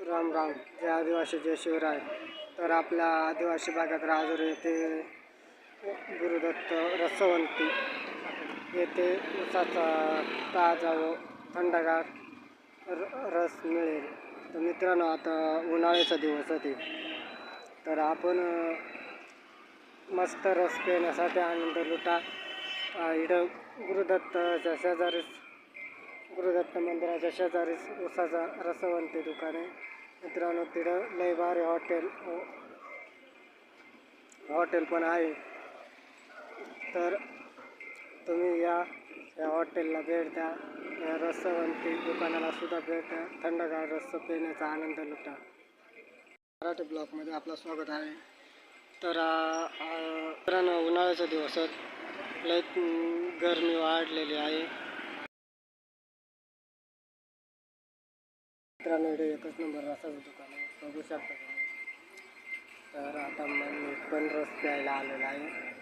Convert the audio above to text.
राम राम. जय आदिवासी जय शिवराय. तर आपल्या आदिवासी भागात राजुरी येथे गुरुदत्त रसवंती येथे उसाचा ताजा व थंडगार रस मिळेल. तर मित्रांनो, आता उन्हाळ्याचा दिवस होते, तर आपण मस्त रस पिण्यासाठी आनंद लुटा. इथं गुरुदत्त मंदिराच्या शेजारीच उसाचा रसवंती दुकान आहे. मित्रांनो, तिथं लय भारी हॉटेल पण आहे. तर तुम्ही या हॉटेलला भेट द्या, या रसवंती दुकानाला सुद्धा भेट द्या. थंडगार रस पिण्याचा आनंद लुटा. मराठी ब्लॉगमध्ये आपलं स्वागत आहे. तर मित्रांनो, उन्हाळ्याच्या दिवसात लय गरमी वाढलेली आहे. मित्रांनो, इथे एकच नंबर रसाचं दुकान आहे, बघू शकता तुम्ही. तर आता मी पण रस प्यायला आलेला आहे.